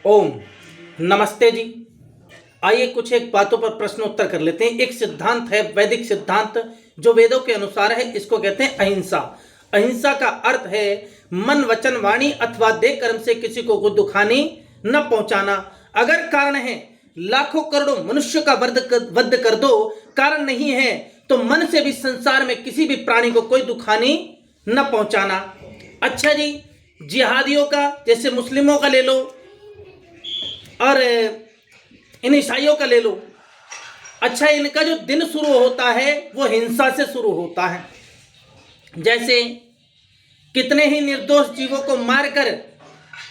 ओम नमस्ते जी। आइए कुछ एक बातों पर प्रश्न उत्तर कर लेते हैं। एक सिद्धांत है, वैदिक सिद्धांत, जो वेदों के अनुसार है। इसको कहते हैं अहिंसा। अहिंसा का अर्थ है मन वचन वाणी अथवा देह कर्म से किसी को कोई दुखानी न पहुंचाना। अगर कारण है लाखों करोड़ों मनुष्य का वध कर दो, कारण नहीं है तो मन से भी संसार में किसी भी प्राणी को कोई दुखानी न पहुंचाना। अच्छा जी, जिहादियों का, जैसे मुस्लिमों का ले लो और इन ईसाइयों का ले लो। अच्छा, इनका जो दिन शुरू होता है वो हिंसा से शुरू होता है। जैसे कितने ही निर्दोष जीवों को मारकर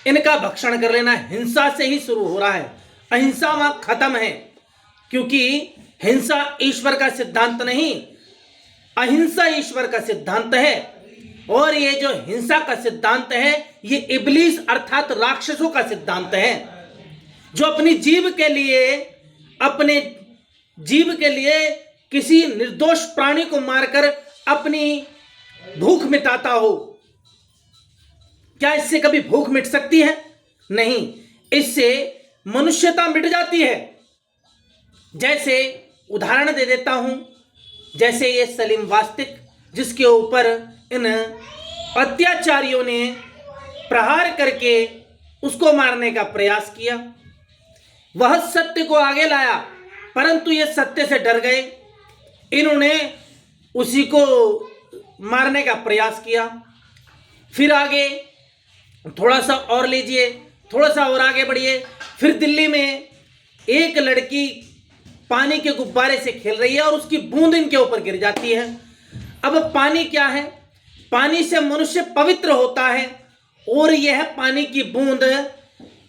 इनका भक्षण कर लेना हिंसा से ही शुरू हो रहा है। अहिंसा वहां खत्म है, क्योंकि हिंसा ईश्वर का सिद्धांत नहीं, अहिंसा ईश्वर का सिद्धांत है। और ये जो हिंसा का सिद्धांत है ये इब्लीस अर्थात राक्षसों का सिद्धांत है, जो अपने जीव के लिए किसी निर्दोष प्राणी को मारकर अपनी भूख मिटाता हो। क्या इससे कभी भूख मिट सकती है? नहीं, इससे मनुष्यता मिट जाती है। जैसे उदाहरण दे देता हूं, जैसे ये सलीम वास्तिक, जिसके ऊपर इन अत्याचारियों ने प्रहार करके उसको मारने का प्रयास किया। वह सत्य को आगे लाया, परंतु ये सत्य से डर गए। इन्होंने उसी को मारने का प्रयास किया। फिर आगे थोड़ा सा और लीजिए, थोड़ा सा और आगे बढ़िए। फिर दिल्ली में एक लड़की पानी के गुब्बारे से खेल रही है और उसकी बूंद इनके ऊपर गिर जाती है। अब पानी क्या है? पानी से मनुष्य पवित्र होता है, और यह पानी की बूंद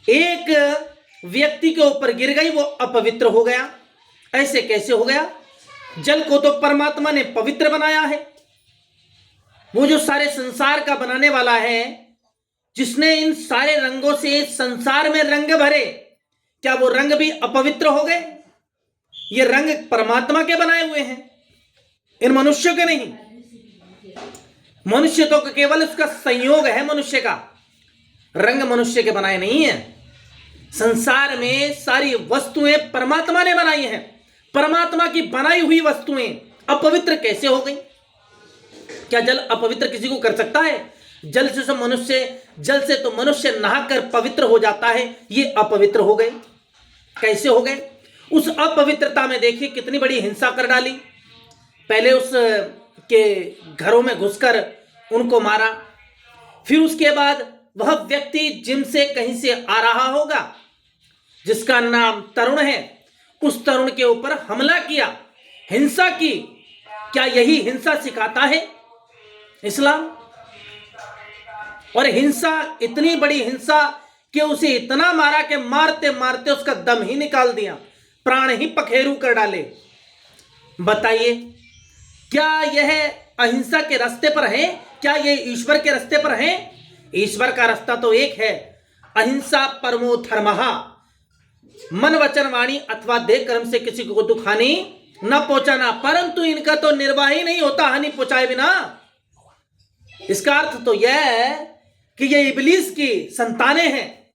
एक व्यक्ति के ऊपर गिर गई, वो अपवित्र हो गया। ऐसे कैसे हो गया? जल को तो परमात्मा ने पवित्र बनाया है। वो जो सारे संसार का बनाने वाला है, जिसने इन सारे रंगों से संसार में रंग भरे, क्या वो रंग भी अपवित्र हो गए? ये रंग परमात्मा के बनाए हुए हैं, इन मनुष्यों के नहीं। मनुष्य तो केवल उसका संयोग है, मनुष्य का रंग मनुष्य के बनाए नहीं है। संसार में सारी वस्तुएं परमात्मा ने बनाई हैं। परमात्मा की बनाई हुई वस्तुएं अपवित्र कैसे हो गई? क्या जल अपवित्र किसी को कर सकता है? जल से तो मनुष्य नहाकर पवित्र हो जाता है। ये अपवित्र हो गए, कैसे हो गए? उस अपवित्रता में देखिए कितनी बड़ी हिंसा कर डाली। पहले उस के घरों में घुसकर उनको मारा, फिर उसके बाद वह व्यक्ति जिम से कहीं से आ रहा होगा, जिसका नाम तरुण है, उस तरुण के ऊपर हमला किया, हिंसा की। क्या यही हिंसा सिखाता है इस्लाम? और हिंसा, इतनी बड़ी हिंसा कि उसे इतना मारा कि मारते मारते उसका दम ही निकाल दिया, प्राण ही पखेरु कर डाले। बताइए, क्या यह अहिंसा के रास्ते पर है? क्या यह ईश्वर के रास्ते पर है? ईश्वर का रास्ता तो एक है, अहिंसा परमो धर्मः, मन वचन वाणी अथवा देह कर्म से किसी को दुख हानि न पहुंचाना। परंतु इनका तो निर्वाह ही नहीं होता हानि पहुंचाए बिना। इसका अर्थ तो यह है कि ये इब्लीस की संतानें हैं,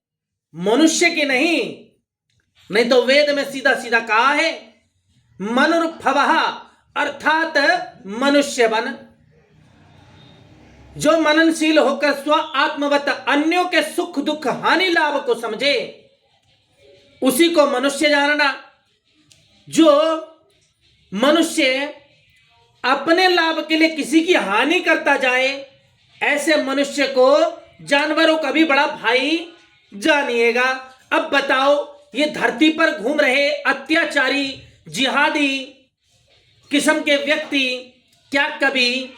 मनुष्य की नहीं तो वेद में सीधा सीधा कहा है मनुर्भवः अर्थात मनुष्य बन। जो मननशील होकर स्व आत्मवत अन्यों के सुख दुख हानि लाभ को समझे, उसी को मनुष्य जानना। जो मनुष्य अपने लाभ के लिए किसी की हानि करता जाए, ऐसे मनुष्य को जानवरों का भी बड़ा भाई जानिएगा। अब बताओ, ये धरती पर घूम रहे अत्याचारी जिहादी किस्म के व्यक्ति क्या कभी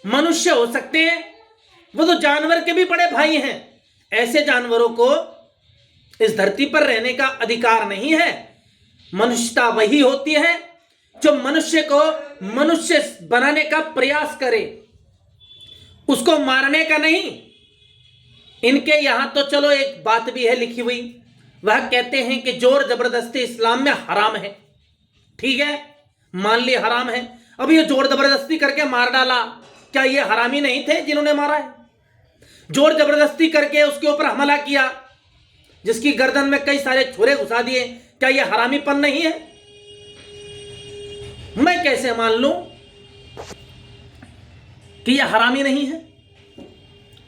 मनुष्य हो सकते हैं? वो तो जानवर के भी बड़े भाई हैं। ऐसे जानवरों को इस धरती पर रहने का अधिकार नहीं है। मनुष्यता वही होती है जो मनुष्य को मनुष्य बनाने का प्रयास करे, उसको मारने का नहीं। इनके यहां तो चलो एक बात भी है लिखी हुई, वह कहते हैं कि जोर जबरदस्ती इस्लाम में हराम है। ठीक है, मान ली हराम है। अब ये जोर जबरदस्ती करके मार डाला, क्या ये हरामी नहीं थे जिन्होंने मारा है? जोर जबरदस्ती करके उसके ऊपर हमला किया, जिसकी गर्दन में कई सारे छुरे घुसा दिए, क्या यह हरामीपन नहीं है? मैं कैसे मान लूं कि यह हरामी नहीं है?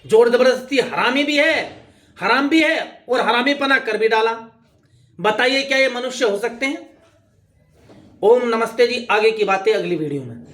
जोर जबरदस्ती हरामी भी है, हराम भी है और हरामीपना कर भी डाला। बताइए क्या ये मनुष्य हो सकते हैं? ओम नमस्ते जी। आगे की बातें अगली वीडियो में।